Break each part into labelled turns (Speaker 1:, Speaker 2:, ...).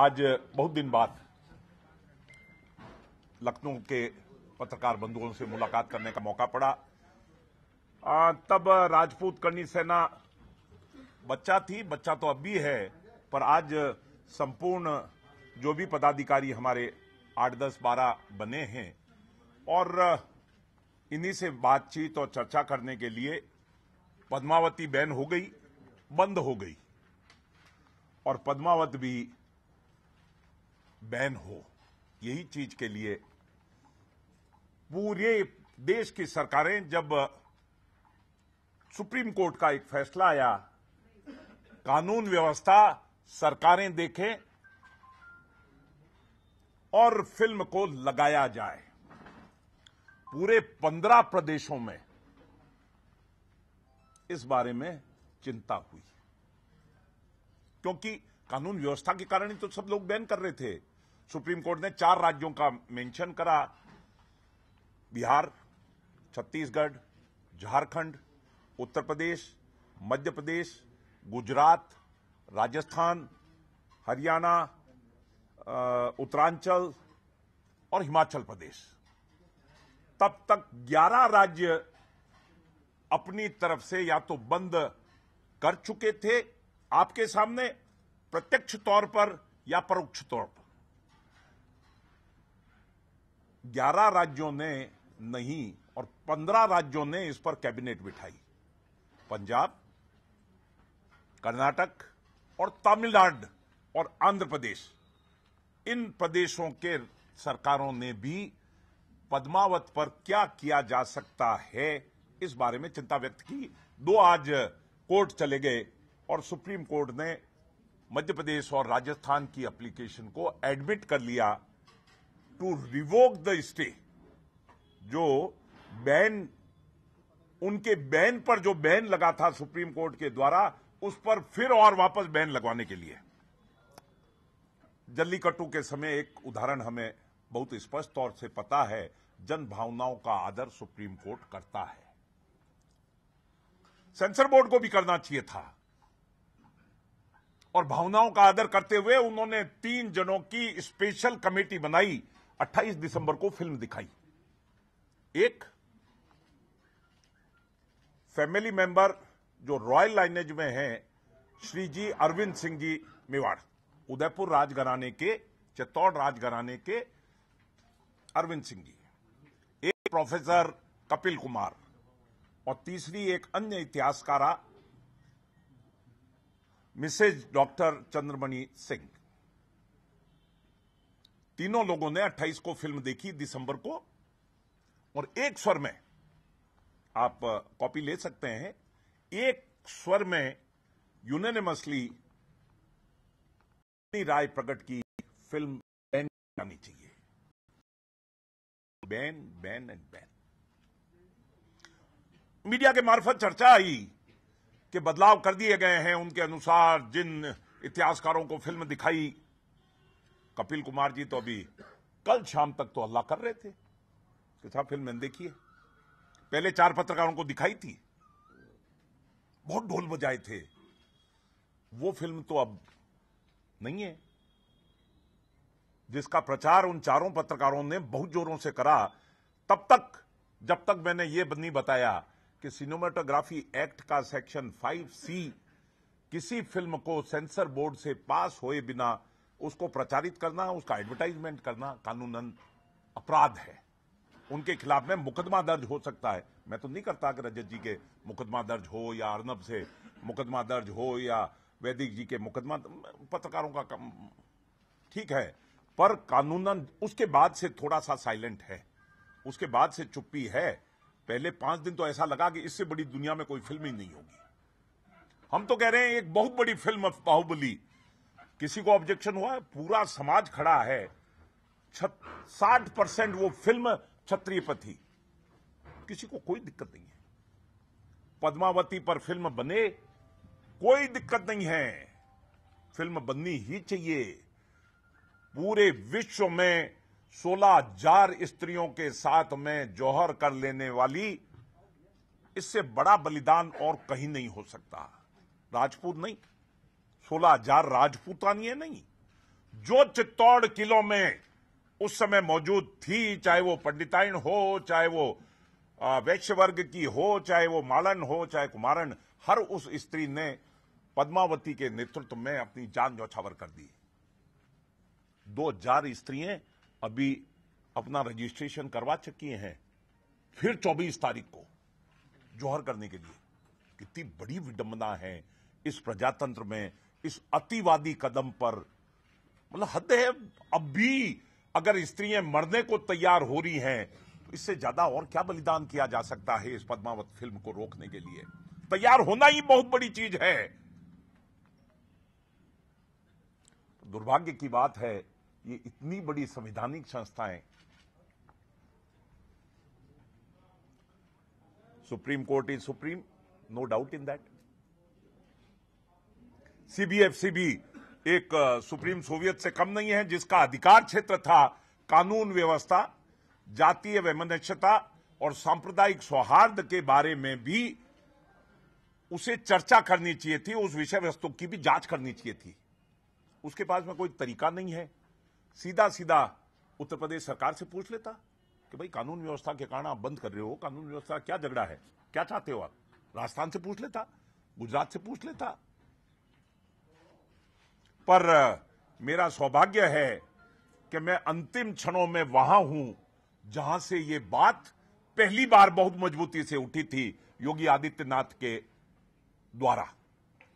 Speaker 1: आज बहुत दिन बाद लखनऊ के पत्रकार बंधुओं से मुलाकात करने का मौका पड़ा। तब राजपूत करनी सेना बच्चा तो अब भी है, पर आज संपूर्ण जो भी पदाधिकारी हमारे 8, 10, 12 बने हैं और इन्हीं से बातचीत और चर्चा करने के लिए पद्मावती बैन हो गई, बंद हो गई और पद्मावत भी बैन हो, यही चीज के लिए पूरे देश की सरकारें, जब सुप्रीम कोर्ट का एक फैसला आया, कानून व्यवस्था सरकारें देखें और फिल्म को लगाया जाए। पूरे 15 प्रदेशों में इस बारे में चिंता हुई, क्योंकि कानून व्यवस्था के कारण ही तो सब लोग बैन कर रहे थे। सुप्रीम कोर्ट ने 4 राज्यों का मेंशन करा, बिहार, छत्तीसगढ़, झारखंड, उत्तर प्रदेश, मध्य प्रदेश, गुजरात, राजस्थान, हरियाणा, उत्तरांचल और हिमाचल प्रदेश। तब तक 11 राज्य अपनी तरफ से या तो बंद कर चुके थे आपके सामने प्रत्यक्ष तौर पर या परोक्ष तौर पर। 11 राज्यों ने नहीं और 15 राज्यों ने इस पर कैबिनेट बिठाई। पंजाब, कर्नाटक और तमिलनाडु और आंध्र प्रदेश, इन प्रदेशों के सरकारों ने भी पद्मावत पर क्या किया जा सकता है इस बारे में चिंता व्यक्त की। 2 आज कोर्ट चले गए और सुप्रीम कोर्ट ने मध्य प्रदेश और राजस्थान की एप्लीकेशन को एडमिट कर लिया टू रिवोक द स्टे। जो बैन, उनके बैन पर जो बैन लगा था सुप्रीम कोर्ट के द्वारा, उस पर फिर और वापस बैन लगवाने के लिए। जल्लीकट्टू के समय एक उदाहरण हमें बहुत स्पष्ट तौर से पता है, जन भावनाओं का आदर सुप्रीम कोर्ट करता है। सेंसर बोर्ड को भी करना चाहिए था और भावनाओं का आदर करते हुए उन्होंने 3 जनों की स्पेशल कमेटी बनाई। 28 दिसंबर को फिल्म दिखाई। एक फैमिली मेंबर जो रॉयल लाइनेज में हैं, श्री जी अरविंद सिंह जी मेवाड़, उदयपुर राजघराने के, चित्तौड़ राजघराने के अरविंद सिंह जी। एक प्रोफेसर कपिल कुमार और तीसरी एक अन्य इतिहासकारा मिसेज डॉक्टर चंद्रमणि सिंह। तीनों लोगों ने 28 को फिल्म देखी दिसंबर को और एक स्वर में, आप कॉपी ले सकते हैं, एक स्वर में यूनानिमसली राय प्रकट की, फिल्म बैन करनी चाहिए। Ban ban and ban. Media के मार्फत चर्चा आई कि बदलाव कर दिए गए हैं उनके अनुसार। जिन इतिहासकारों को फिल्म दिखाई, कपिल कुमार जी तो अभी कल शाम तक तो हल्ला कर रहे थे कि साहब फिल्म मैंने देखी है। पहले 4 पत्रकारों को दिखाई थी, बहुत ढोल बजाए थे। वो फिल्म तो अब नहीं है, जिसका प्रचार उन 4 पत्रकारों ने बहुत जोरों से करा। तब तक, जब तक मैंने ये नहीं बताया कि सिनेमेटोग्राफी एक्ट का सेक्शन 5C किसी फिल्म को सेंसर बोर्ड से पास हुए बिना उसको प्रचारित करना, उसका एडवर्टाइजमेंट करना कानूनन अपराध है। उनके खिलाफ में मुकदमा दर्ज हो सकता है। मैं तो नहीं करता कि रजत जी के मुकदमा दर्ज हो या अर्नब से मुकदमा दर्ज हो या वैदिक जी के मुकदमा, पत्रकारों का काम ठीक है, पर कानूनन उसके बाद से थोड़ा सा साइलेंट है, उसके बाद से चुप्पी है। पहले 5 दिन तो ऐसा लगा कि इससे बड़ी दुनिया में कोई फिल्म ही नहीं होगी। हम तो कह रहे हैं एक बहुत बड़ी फिल्म बाहुबली, किसी को ऑब्जेक्शन हुआ है? पूरा समाज खड़ा है। 60% वो फिल्म क्षत्रिय पर थी, किसी को कोई दिक्कत नहीं है। पद्मावती पर फिल्म बने, कोई दिक्कत नहीं है, फिल्म बननी ही चाहिए। पूरे विश्व में 16,000 स्त्रियों के साथ में जौहर कर लेने वाली, इससे बड़ा बलिदान और कहीं नहीं हो सकता। राजपूत नहीं, 16,000 राजपूतानियां नहीं, जो चित्तौड़ किलों में उस समय मौजूद थी, चाहे वो पंडिताइन हो, चाहे वो वैश्य वर्ग की हो, चाहे वो मालन हो, चाहे कुमारन, हर उस स्त्री ने पद्मावती के नेतृत्व में अपनी जान न्यौछावर कर दी। 2000 स्त्रियां अभी अपना रजिस्ट्रेशन करवा चुकी हैं, फिर 24 तारीख को जोहर करने के लिए। कितनी बड़ी विडंबना है इस प्रजातंत्र में, इस अतिवादी कदम पर। मतलब हद है। अब भी अगर स्त्रियां मरने को तैयार हो रही हैं, तो इससे ज्यादा और क्या बलिदान किया जा सकता है इस पद्मावत फिल्म को रोकने के लिए? तैयार होना ही बहुत बड़ी चीज है। दुर्भाग्य की बात है, ये इतनी बड़ी संवैधानिक संस्थाएं, Supreme Court is supreme, no doubt in that. CBFC भी एक सुप्रीम सोवियत से कम नहीं है, जिसका अधिकार क्षेत्र था कानून व्यवस्था, जातीय वैमनस्यता और सांप्रदायिक सौहार्द के बारे में भी उसे चर्चा करनी चाहिए थी, उस विषय वस्तु की भी जांच करनी चाहिए थी। उसके पास में कोई तरीका नहीं है। सीधा सीधा उत्तर प्रदेश सरकार से पूछ लेता कि भाई कानून व्यवस्था के कारण आप बंद कर रहे हो, कानून व्यवस्था क्या झगड़ा है, क्या चाहते हो आप? राजस्थान से पूछ लेता, गुजरात से पूछ लेता। पर मेरा सौभाग्य है कि मैं अंतिम क्षणों में वहां हूं जहां से ये बात पहली बार बहुत मजबूती से उठी थी योगी आदित्यनाथ के द्वारा।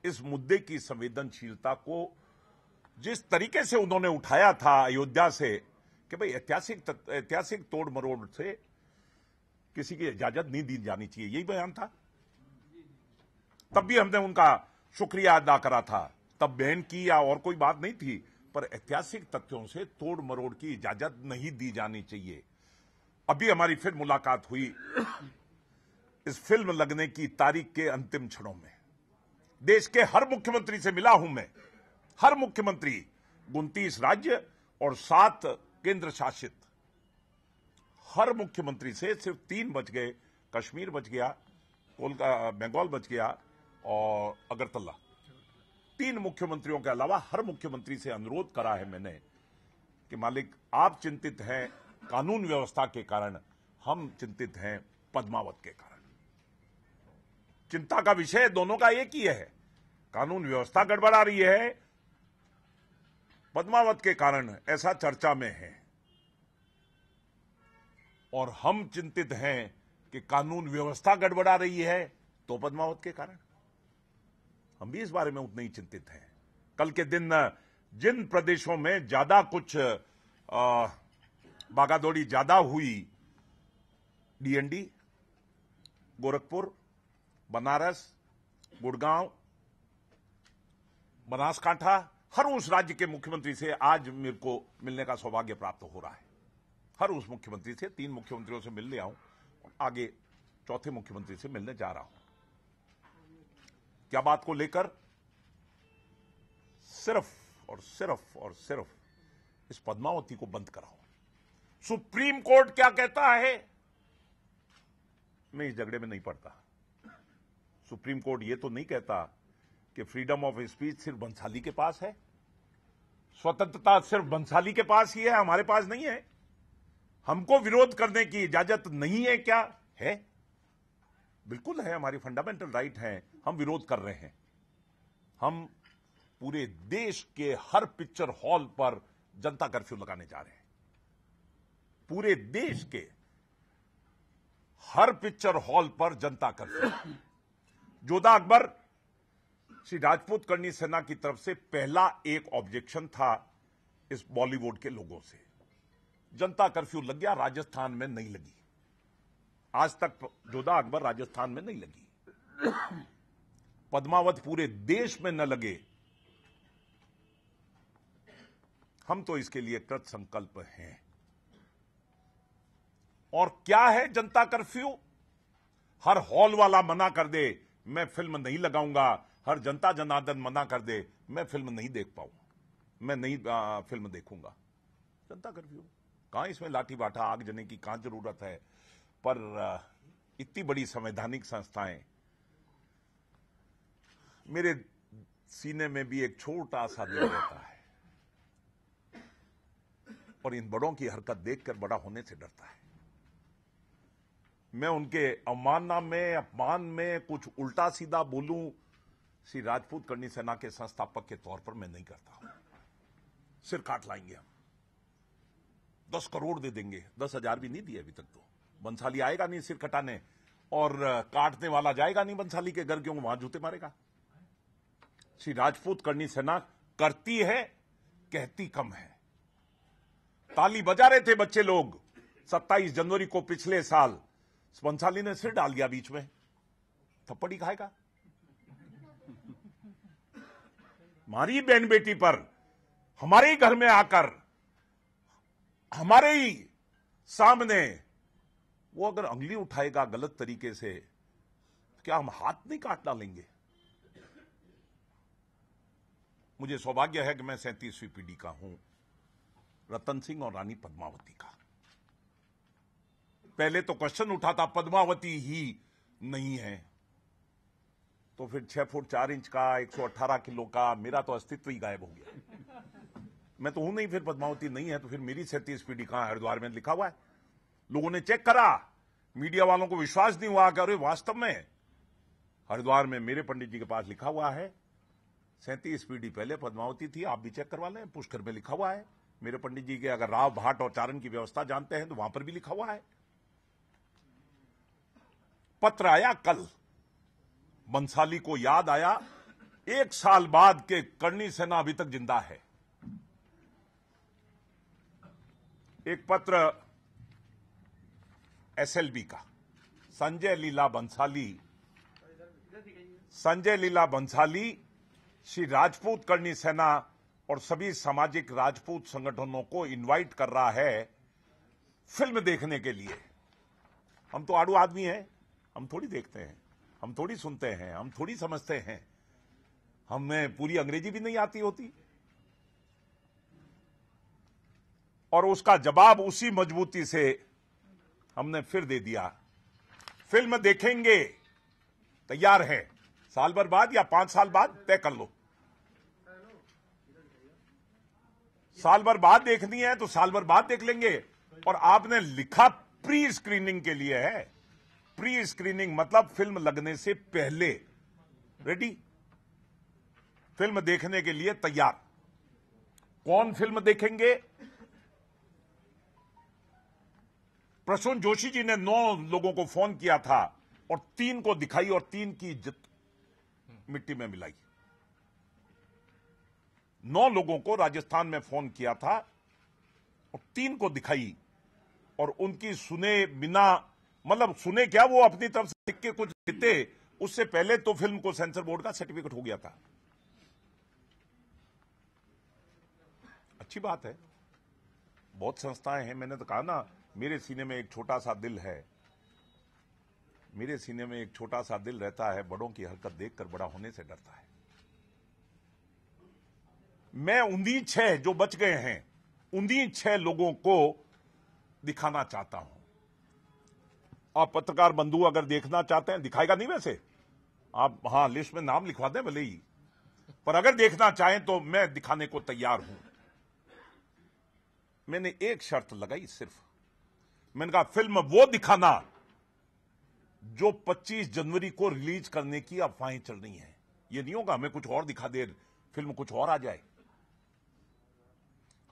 Speaker 1: इस मुद्दे की संवेदनशीलता को जिस तरीके से उन्होंने उठाया था अयोध्या से कि भाई ऐतिहासिक तोड़ मरोड़ से किसी की इजाजत नहीं दी जानी चाहिए, यही बयान था। तब भी हमने उनका शुक्रिया अदा करा था। तब बहन की या और कोई बात नहीं थी, पर ऐतिहासिक तथ्यों से तोड़ मरोड़ की इजाजत नहीं दी जानी चाहिए। अभी हमारी फिर मुलाकात हुई इस फिल्म लगने की तारीख के अंतिम क्षणों में। देश के हर मुख्यमंत्री से मिला हूं मैं, हर मुख्यमंत्री, 29 राज्य और 7 केंद्र शासित, हर मुख्यमंत्री से सिर्फ 3 बच गए। कश्मीर बच गया, बंगाल बच गया और अगरतला। 3 मुख्यमंत्रियों के अलावा हर मुख्यमंत्री से अनुरोध करा है मैंने कि मालिक आप चिंतित हैं कानून व्यवस्था के कारण, हम चिंतित हैं पद्मावत के कारण। चिंता का विषय दोनों का एक ही है, कानून व्यवस्था गड़बड़ा रही है, पद्मावत के कारण ऐसा चर्चा में है। और हम चिंतित हैं कि कानून व्यवस्था गड़बड़ा रही है तो पद्मावत के कारण। हम भी इस बारे में उतने ही चिंतित हैं। कल के दिन जिन प्रदेशों में ज्यादा कुछ भागादौड़ी ज्यादा हुई, डीएनडी, गोरखपुर, बनारस, गुड़गांव, बनासकांठा, हर उस राज्य के मुख्यमंत्री से आज मेरे को मिलने का सौभाग्य प्राप्त हो रहा है। हर उस मुख्यमंत्री से, 3 मुख्यमंत्रियों से मिल लिया हूं और आगे 4थे मुख्यमंत्री से मिलने जा रहा हूं। क्या बात को लेकर? सिर्फ और सिर्फ और सिर्फ इस पद्मावती को बंद कराओ। सुप्रीम कोर्ट क्या कहता है, मैं इस झगड़े में नहीं पड़ता। सुप्रीम कोर्ट ये तो नहीं कहता कि फ्रीडम ऑफ स्पीच सिर्फ बंसाली के पास है, स्वतंत्रता सिर्फ बंसाली के पास ही है, हमारे पास नहीं है। हमको विरोध करने की इजाजत नहीं है क्या? है, बिल्कुल है, हमारी फंडामेंटल राइट है। हम विरोध कर रहे हैं। हम पूरे देश के हर पिक्चर हॉल पर जनता कर्फ्यू लगाने जा रहे हैं। पूरे देश के हर पिक्चर हॉल पर जनता कर्फ्यू। जोधा अकबर, श्री राजपूत करनी सेना की तरफ से पहला एक ऑब्जेक्शन था इस बॉलीवुड के लोगों से। जनता कर्फ्यू लग गया, राजस्थान में नहीं लगी। आज तक जोधा अकबर राजस्थान में नहीं लगी। पद्मावत पूरे देश में न लगे, हम तो इसके लिए कृत संकल्प हैं। और क्या है जनता कर्फ्यू? हर हॉल वाला मना कर दे, मैं फिल्म नहीं लगाऊंगा। हर जनता जनार्दन मना कर दे, मैं फिल्म नहीं देख पाऊंगा, मैं नहीं फिल्म देखूंगा। जनता कर्फ्यू कहां, इसमें लाठी बाठा आग जलने की कहां जरूरत है? पर इतनी बड़ी संवैधानिक संस्थाएं, मेरे सीने में भी एक छोटा सा दिल रहता है और इन बड़ों की हरकत देखकर बड़ा होने से डरता है। मैं उनके अवमानना में, अपमान में कुछ उल्टा सीधा बोलूं, श्री राजपूत करणी सेना के संस्थापक के तौर पर मैं नहीं करता हूं। सिर काट लाएंगे हम, 10 करोड़ दे देंगे, 10,000 भी नहीं दिए अभी तक। तो बंसाली आएगा नहीं सिर कटाने, और काटने वाला जाएगा नहीं बंसाली के घर, क्यों वहां जूते मारेगा। श्री राजपूत करणी सेना करती है, कहती कम है। ताली बजा रहे थे बच्चे लोग 27 जनवरी को पिछले साल, बंसाली ने सिर डाल दिया बीच में, थप्पड़ ही खाएगा। हमारी बहन बेटी पर हमारे ही घर में आकर, हमारे ही सामने वो अगर अंगली उठाएगा गलत तरीके से, तो क्या हम हाथ नहीं काट डालेंगे। मुझे सौभाग्य है कि मैं 37वीं पीढ़ी का हूं, रतन सिंह और रानी पद्मावती का। पहले तो क्वेश्चन उठा था पद्मावती ही नहीं है, तो फिर 6 फुट 4 इंच का, 118 किलो का, मेरा तो अस्तित्व ही गायब हो गया। मैं तो हूं नहीं, फिर पद्मावती नहीं है तो फिर मेरी 37 पीढ़ी कहां। हरिद्वार में लिखा हुआ है, लोगों ने चेक करा, मीडिया वालों को विश्वास नहीं हुआ कि अरे वास्तव में हरिद्वार में मेरे पंडित जी के पास लिखा हुआ है 37 पीढ़ी पहले पद्मावती थी। आप भी चेक करवा लें, पुष्कर में लिखा हुआ है मेरे पंडित जी के। अगर राव भाट और चारण की व्यवस्था जानते हैं तो वहां पर भी लिखा हुआ है। पत्र आया कल, बंसाली को याद आया 1 साल बाद के करणी सेना अभी तक जिंदा है। एक पत्र एसएलबी का, संजय लीला बंसाली श्री राजपूत करणी सेना और सभी सामाजिक राजपूत संगठनों को इनवाइट कर रहा है फिल्म देखने के लिए। हम तो आड़ू आदमी हैं, हम थोड़ी देखते हैं, हम थोड़ी सुनते हैं, हम थोड़ी समझते हैं, हमें पूरी अंग्रेजी भी नहीं आती होती। और उसका जवाब उसी मजबूती से हमने फिर दे दिया, फिल्म देखेंगे, तैयार है, साल भर बाद या 5 साल बाद तय कर लो। साल भर बाद देखनी है तो साल भर बाद देख लेंगे। और आपने लिखा प्री स्क्रीनिंग के लिए है, प्री स्क्रीनिंग मतलब फिल्म लगने से पहले रेडी, फिल्म देखने के लिए तैयार। कौन फिल्म देखेंगे? प्रसून जोशी जी ने 9 लोगों को फोन किया था और 3 को दिखाई और 3 की इज्जत मिट्टी में मिलाई। 9 लोगों को राजस्थान में फोन किया था और 3 को दिखाई, और उनकी सुने बिना, मतलब सुने क्या, वो अपनी तरफ से लिख के कुछ लिखते, उससे पहले तो फिल्म को सेंसर बोर्ड का सर्टिफिकेट हो गया था। अच्छी बात है, बहुत संस्थाएं हैं। मैंने तो कहा ना, मेरे सीने में एक छोटा सा दिल है, मेरे सीने में एक छोटा सा दिल रहता है, बड़ों की हरकत देखकर बड़ा होने से डरता है। मैं उन्हीं 6 जो बच गए हैं, उन्हीं 6 लोगों को दिखाना चाहता हूं। आप पत्रकार बंधु अगर देखना चाहते हैं, दिखाएगा नहीं वैसे, आप हां लिस्ट में नाम लिखवा दें भले ही, पर अगर देखना चाहें तो मैं दिखाने को तैयार हूं। मैंने एक शर्त लगाई सिर्फ, मैंने कहा फिल्म वो दिखाना जो 25 जनवरी को रिलीज करने की अफवाहें चल रही हैं। ये नहीं होगा हमें कुछ और दिखा दे, फिल्म कुछ और आ जाए।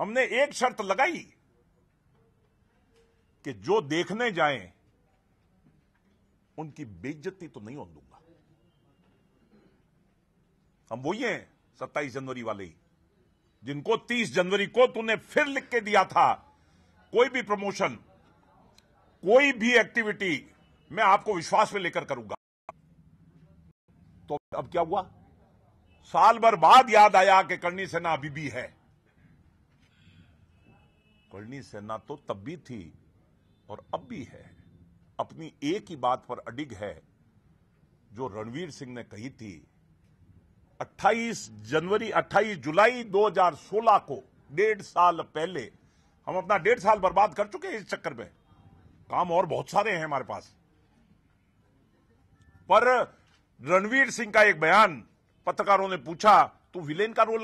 Speaker 1: हमने एक शर्त लगाई कि जो देखने जाएं उनकी बेइज्जती तो नहीं होने दूंगा। हम वही हैं 27 जनवरी वाले ही, जिनको 30 जनवरी को तूने फिर लिख के दिया था, कोई भी प्रमोशन, कोई भी एक्टिविटी मैं आपको विश्वास में लेकर करूंगा। तो अब क्या हुआ? साल भर बाद याद आया कि करणी सेना अभी भी है। करणी सेना तो तब भी थी और अब भी है, अपनी एक ही बात पर अडिग है जो रणवीर सिंह ने कही थी 28 जुलाई 2016 को, 1.5 साल पहले। हम अपना 1.5 साल बर्बाद कर चुके हैं इस चक्कर में, काम और बहुत सारे हैं हमारे पास। पर रणवीर सिंह का एक बयान, पत्रकारों ने पूछा तू विलेन का रोल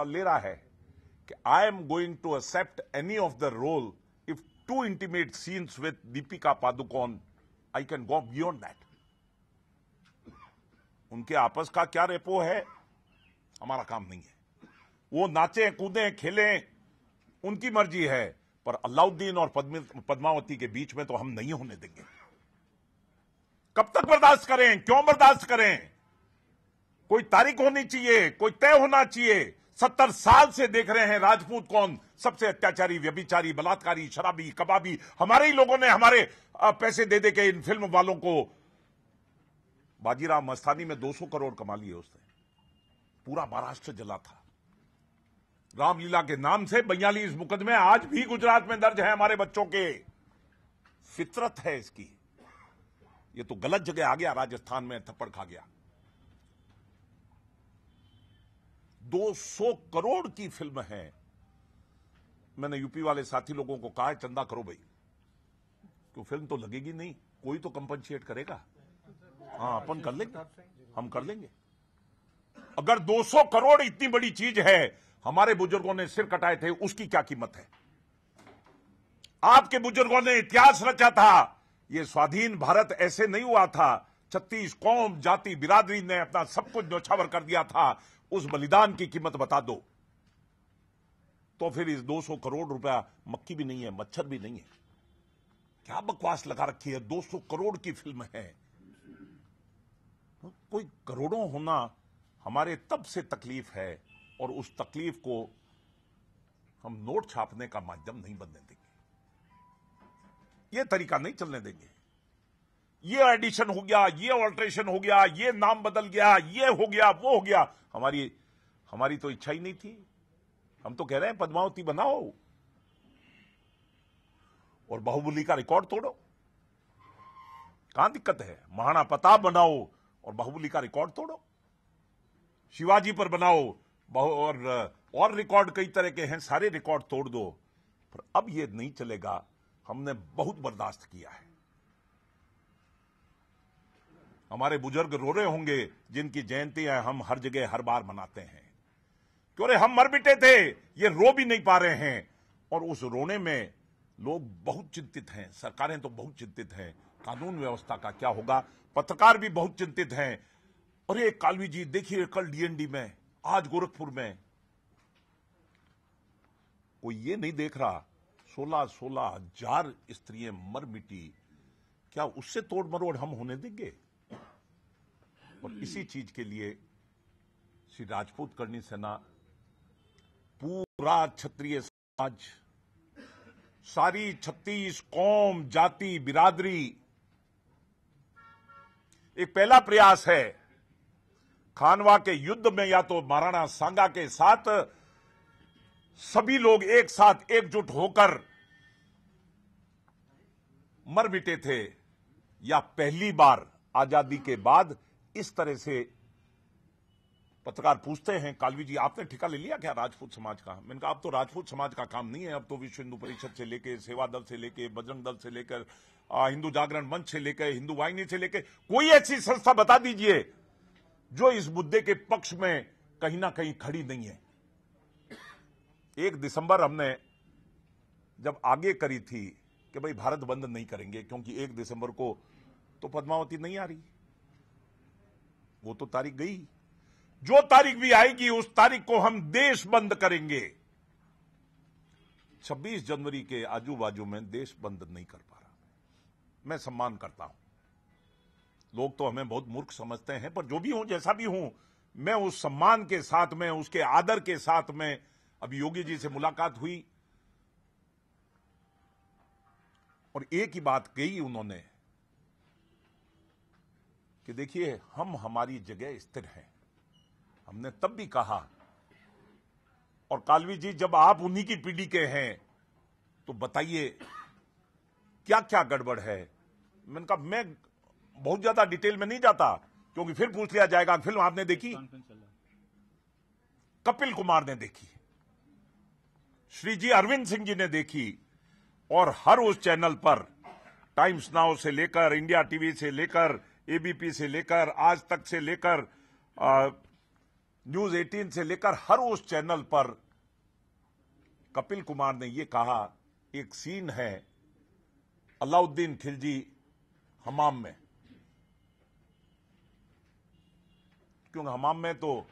Speaker 1: ले रहा है, कि I am going to accept any of the role if two intimate scenes with Deepika Padukone, I can go beyond that. उनके आपस का क्या रेपो है, हमारा काम नहीं है। वो नाचे कूदें खेलें, उनकी मर्जी है, पर अलाउद्दीन और पद्मावती के बीच में तो हम नहीं होने देंगे। कब तक बर्दाश्त करें, क्यों बर्दाश्त करें? कोई तारीख होनी चाहिए, कोई तय होना चाहिए। 70 साल से देख रहे हैं राजपूत कौन सबसे अत्याचारी, व्यभिचारी, बलात्कारी, शराबी, कबाबी। हमारे ही लोगों ने हमारे पैसे दे दे के इन फिल्म वालों को। बाजीराव मस्तानी में 200 करोड़ कमा लिए उसने, पूरा महाराष्ट्र जला था। रामलीला के नाम से 42 मुकदमे आज भी गुजरात में दर्ज हैं हमारे बच्चों के। फितरत है इसकी। ये तो गलत जगह आ गया, राजस्थान में थप्पड़ खा गया। 200 करोड़ की फिल्म है। मैंने यूपी वाले साथी लोगों को कहा है चंदा करो भाई, क्यों फिल्म तो लगेगी नहीं, कोई तो कंपनसेट करेगा। हाँ, अपन कर लेंगे, हम कर लेंगे। अगर 200 करोड़ इतनी बड़ी चीज है, हमारे बुजुर्गों ने सिर कटाए थे, उसकी क्या कीमत है? आपके बुजुर्गों ने इतिहास रचा था। यह स्वाधीन भारत ऐसे नहीं हुआ था। 36 कौम, जाति, बिरादरी ने अपना सब कुछ न्यौछावर कर दिया था। उस बलिदान की कीमत बता दो, तो फिर इस 200 करोड़ रुपया मक्खी भी नहीं है, मच्छर भी नहीं है। क्या बकवास लगा रखी है? 200 करोड़ की फिल्म है। कोई करोड़ों होना हमारे तब से तकलीफ है, और उस तकलीफ को हम नोट छापने का माध्यम नहीं बनने देंगे। यह तरीका नहीं चलने देंगे। ये एडिशन हो गया, ये ऑल्ट्रेशन हो गया, ये नाम बदल गया, ये हो गया, वो हो गया। हमारी तो इच्छा ही नहीं थी। हम तो कह रहे हैं पद्मावती बनाओ और बाहुबली का रिकॉर्ड तोड़ो। कहां दिक्कत है? महाराणा प्रताप बनाओ और बाहुबली का रिकॉर्ड तोड़ो। शिवाजी पर बनाओ और रिकॉर्ड कई तरह के हैं, सारे रिकॉर्ड तोड़ दो। पर अब ये नहीं चलेगा। हमने बहुत बर्दाश्त किया है। हमारे बुजुर्ग रो रहे होंगे, जिनकी जयंतियां हम हर जगह हर बार मनाते हैं। क्यों रे, हम मर मिटे थे, ये रो भी नहीं पा रहे हैं। और उस रोने में लोग बहुत चिंतित हैं, सरकारें तो बहुत चिंतित हैं। कानून व्यवस्था का क्या होगा? पत्रकार भी बहुत चिंतित हैं। अरे कालवी जी देखिए, कल डीएनडी में, आज गोरखपुर में। कोई ये नहीं देख रहा 16-16 हजार स्त्रियां मर मिटी। क्या उससे तोड़ मरोड़ हम होने देंगे? और इसी चीज के लिए श्री राजपूत करणी सेना, पूरा क्षत्रिय समाज, सारी 36 कौम, जाति, बिरादरी, एक पहला प्रयास है। खानवा के युद्ध में या तो महाराणा सांगा के साथ सभी लोग एक साथ एकजुट होकर मर मिटे थे, या पहली बार आजादी के बाद इस तरह से पत्रकार पूछते हैं, कालवी जी आपने ठेका ले लिया क्या राजपूत समाज का? मैंने कहा अब तो राजपूत समाज का काम नहीं है, अब तो विश्व हिंदू परिषद से लेके, सेवा दल से लेके, बजरंग दल से लेकर, हिंदू जागरण मंच से लेकर, हिंदू वाहिनी से लेकर, कोई ऐसी संस्था बता दीजिए जो इस मुद्दे के पक्ष में कहीं ना कहीं खड़ी नहीं है। 1 दिसंबर हमने जब आगे करी थी कि भाई भारत बंद नहीं करेंगे, क्योंकि 1 दिसंबर को तो पद्मावती नहीं आ रही, वो तो तारीख गई। जो तारीख भी आएगी उस तारीख को हम देश बंद करेंगे। 26 जनवरी के आजू बाजू में देश बंद नहीं कर पा रहा। मैं सम्मान करता हूं, लोग तो हमें बहुत मूर्ख समझते हैं, पर जो भी हूं, जैसा भी हूं, मैं उस सम्मान के साथ में, उसके आदर के साथ में, अभी योगी जी से मुलाकात हुई और एक ही बात कही उन्होंने कि देखिए हम हमारी जगह स्थिर हैं। हमने तब भी कहा, और कालवी जी जब आप उन्हीं की पीढ़ी के हैं तो बताइए क्या क्या गड़बड़ है। मैंने कहा मैं बहुत ज्यादा डिटेल में नहीं जाता, क्योंकि फिर पूछ लिया जाएगा फिल्म आपने देखी? कपिल कुमार ने देखी, श्री जी अरविंद सिंह जी ने देखी, और हर उस चैनल पर, टाइम्स नाउ से लेकर, इंडिया टीवी से लेकर, एबीपी से लेकर, आज तक से लेकर, न्यूज 18 से लेकर, हर उस चैनल पर कपिल कुमार ने ये कहा, एक सीन है अलाउद्दीन खिलजी हमाम में, क्योंकि हमाम में तो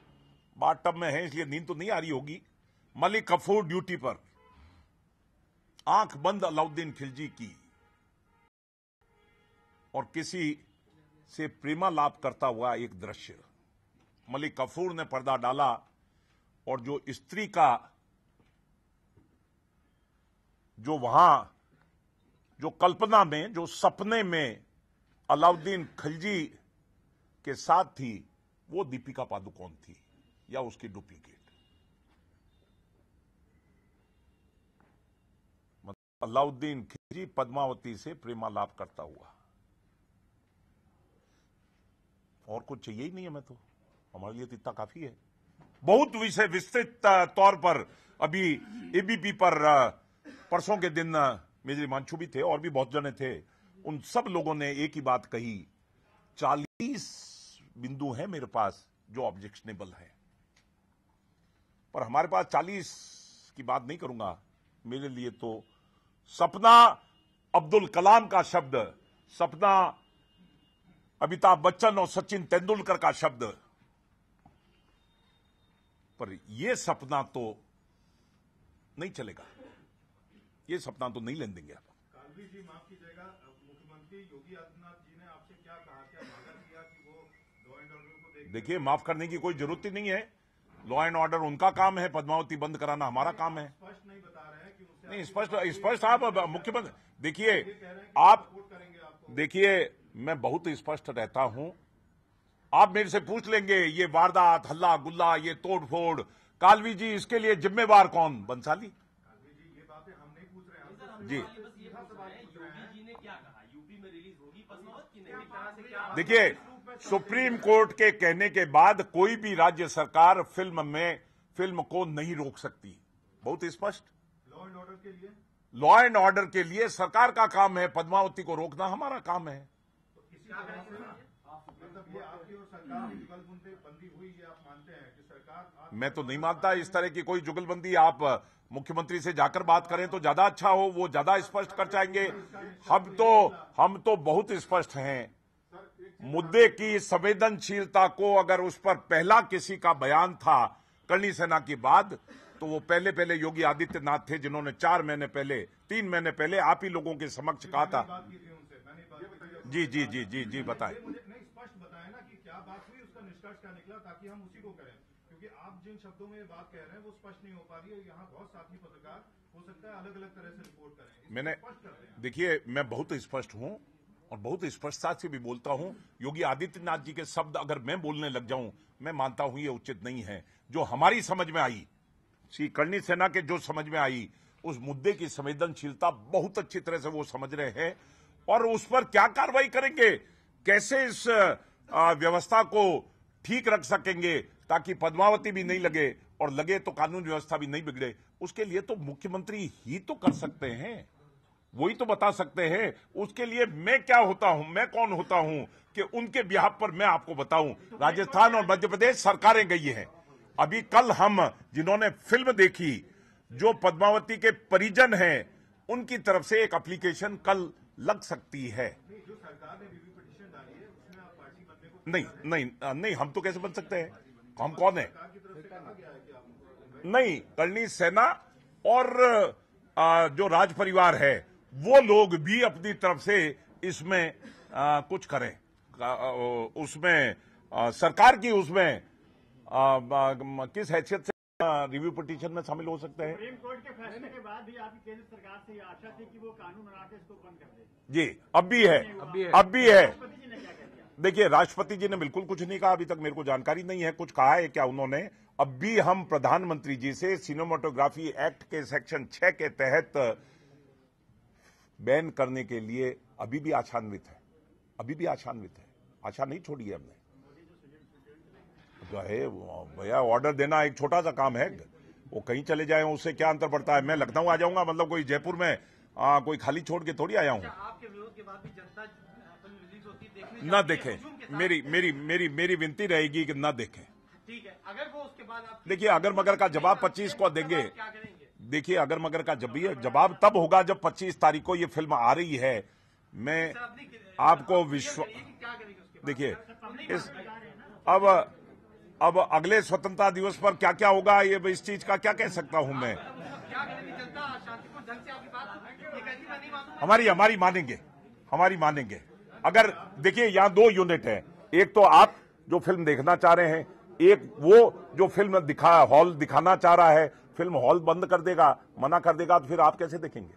Speaker 1: बाथ टब में है इसलिए नींद तो नहीं आ रही होगी। मलिक कफूर ड्यूटी पर, आंख बंद अलाउद्दीन खिलजी की और किसी से प्रेमालाप करता हुआ एक दृश्य। मलिक कफूर ने पर्दा डाला और जो स्त्री का जो वहां जो कल्पना में, जो सपने में अलाउद्दीन खिलजी के साथ थी, वो दीपिका पादुकोण थी या उसकी डुप्लीकेट। मतलब अलाउद्दीन खिलजी पद्मावती से प्रेमालाप करता हुआ, और कुछ चाहिए ही नहीं हमें तो, हमारे लिए तो इतना काफी है। बहुत विषय विस्तृत तौर पर अभी एबीपी पर परसों के दिन मेजर हिमांशु भी थे और भी बहुत जने थे, उन सब लोगों ने एक ही बात कही, 40 बिंदु हैं मेरे पास जो ऑब्जेक्शनेबल है, पर हमारे पास 40 की बात नहीं करूंगा। मेरे लिए तो सपना अब्दुल कलाम का शब्द, सपना अमिताभ बच्चन और सचिन तेंदुलकर का शब्द, पर यह सपना तो नहीं चलेगा, ये सपना तो नहीं लेने देंगे आप।
Speaker 2: कालवी जी माफ कीजिएगा, मुख्यमंत्री योगी आदित्यनाथ जी ने आपसे क्या कहा, क्या वादा किया कि वो लॉ एंड ऑर्डर को देख?
Speaker 1: देखिए, माफ करने की कोई जरूरत ही नहीं है, लॉ एंड ऑर्डर उनका काम है, पद्मावती बंद कराना हमारा काम है।
Speaker 2: स्पष्ट नहीं बता रहे हैं कि उससे
Speaker 1: नहीं, स्पष्ट आप मुख्यमंत्री देखिए, आप देखिए, मैं बहुत स्पष्ट रहता हूं। आप मेरे से पूछ लेंगे ये वारदात, हल्ला गुल्ला, ये तोड़ फोड़, कालवी जी इसके लिए जिम्मेवार कौन? बंसाली जी।
Speaker 3: योगी जी ने क्या कहा, यूपी में रिलीज होगी पद्मावत की नहीं?
Speaker 1: देखिए, सुप्रीम कोर्ट के कहने के बाद कोई भी राज्य सरकार फिल्म को नहीं रोक सकती, बहुत स्पष्ट।
Speaker 2: लॉ एंड ऑर्डर के लिए,
Speaker 1: लॉ एंड ऑर्डर के लिए सरकार का काम है, पद्मावती को रोकना हमारा काम है।
Speaker 2: तो इसी तरह से मतलब ये आपकी और सरकार की जुगलबंदी हुई, ये आप मानते हैं कि सरकार?
Speaker 1: मैं तो नहीं मानता इस तरह की कोई जुगलबंदी। आप मुख्यमंत्री से जाकर बात करें तो ज्यादा अच्छा हो, वो ज्यादा स्पष्ट कर जाएंगे। हम तो बहुत स्पष्ट हैं। मुद्दे की संवेदनशीलता को, अगर उस पर पहला किसी का बयान था करणी सेना की बाद, तो वो पहले योगी आदित्यनाथ थे, जिन्होंने 3 महीने पहले आप ही लोगों के समक्ष कहा था। जी बताएं।
Speaker 2: नहीं, स्पष्ट बताएं ना कि क्या बात हुई, उसका निष्कर्ष क्या निकला, ताकि हम उसी को करें, क्योंकि आप जिन शब्दों में ये बात कह रहे हैं वो स्पष्ट नहीं हो पा रही है। यहाँ बहुत साथी पत्रकार हो सकता है अलग अलग तरह से रिपोर्ट करें।
Speaker 1: मैंने देखिए, मैं बहुत स्पष्ट हूं और बहुत स्पष्टता से भी बोलता हूं। योगी आदित्यनाथ जी के शब्द अगर मैं बोलने लग जाऊं, मैं मानता हूं ये उचित नहीं है। जो हमारी समझ में आई, श्री करणी सेना के जो समझ में आई, उस मुद्दे की संवेदनशीलता बहुत अच्छी तरह से वो समझ रहे हैं, और उस पर क्या कार्रवाई करेंगे, कैसे इस व्यवस्था को ठीक रख सकेंगे ताकि पद्मावती भी नहीं लगे और लगे तो कानून व्यवस्था भी नहीं बिगड़े, उसके लिए तो मुख्यमंत्री ही तो कर सकते हैं, वही तो बता सकते हैं। उसके लिए मैं क्या होता हूं, मैं कौन होता हूं कि उनके बिहाफ पर मैं आपको बताऊं। राजस्थान और मध्य प्रदेश सरकारें गई हैं। अभी कल हम जिन्होंने फिल्म देखी, जो पद्मावती के परिजन हैं, उनकी तरफ से एक एप्लीकेशन कल लग सकती है।
Speaker 2: जो सरकार ने रिव्यू पिटीशन डाली है उसमें आप पार्टी बनने को
Speaker 1: नहीं, हम तो कैसे बन सकते हैं? हम कौन है?
Speaker 2: सरकार की तरफ से कहा गया है कि आप
Speaker 1: नहीं, करणी सेना और जो राज परिवार है, वो लोग भी अपनी तरफ से इसमें कुछ करें, उसमें सरकार की उसमें किस हैसियत से रिव्यू पिटीशन में शामिल हो सकते हैं?
Speaker 4: सुप्रीम कोर्ट के फैसले के बाद भी आपकी केंद्र सरकार से ये आशा थी कि वो कानून बना के इसको बंद कर दे।
Speaker 1: जी, अब भी है।
Speaker 4: राष्ट्रपति जी ने क्या कह दिया?
Speaker 1: देखिए, राष्ट्रपति जी ने बिल्कुल कुछ नहीं कहा, अभी तक मेरे को जानकारी नहीं है कुछ कहा है क्या उन्होंने। अब भी हम प्रधानमंत्री जी से सिनेमेटोग्राफी एक्ट के सेक्शन 6 के तहत बैन करने के लिए अभी भी आशान्वित है, आशा नहीं छोड़ी है हमने। जो है भैया, ऑर्डर देना एक छोटा सा काम है, वो कहीं चले जाए उससे क्या अंतर पड़ता है। मैं लखनऊ आ जाऊंगा, मतलब कोई जयपुर में कोई खाली छोड़ के थोड़ी आया हूं।
Speaker 3: आपके विरोध के बाद भी जनता रिलीज होती देखने
Speaker 1: ना देखें, मेरी विनती रहेगी कि ना देखें।
Speaker 3: ठीक है, अगर वो उसके बाद आप
Speaker 1: देखिए, अगर मगर का जवाब 25 को देंगे,
Speaker 3: क्या करेंगे?
Speaker 1: देखिए, अगर मगर का जवाब तब होगा जब 25 तारीख को ये फिल्म आ रही है। मैं आपको देखिए, अब अगले स्वतंत्रता दिवस पर क्या क्या होगा, ये इस चीज का क्या कह सकता हूं मैं। हमारी मानेंगे। अगर देखिए, यहां 2 यूनिट है, एक तो आप जो फिल्म देखना चाह रहे हैं, एक वो जो फिल्म हॉल दिखाना चाह रहा है। फिल्म हॉल बंद कर देगा, मना कर देगा, तो फिर आप कैसे देखेंगे?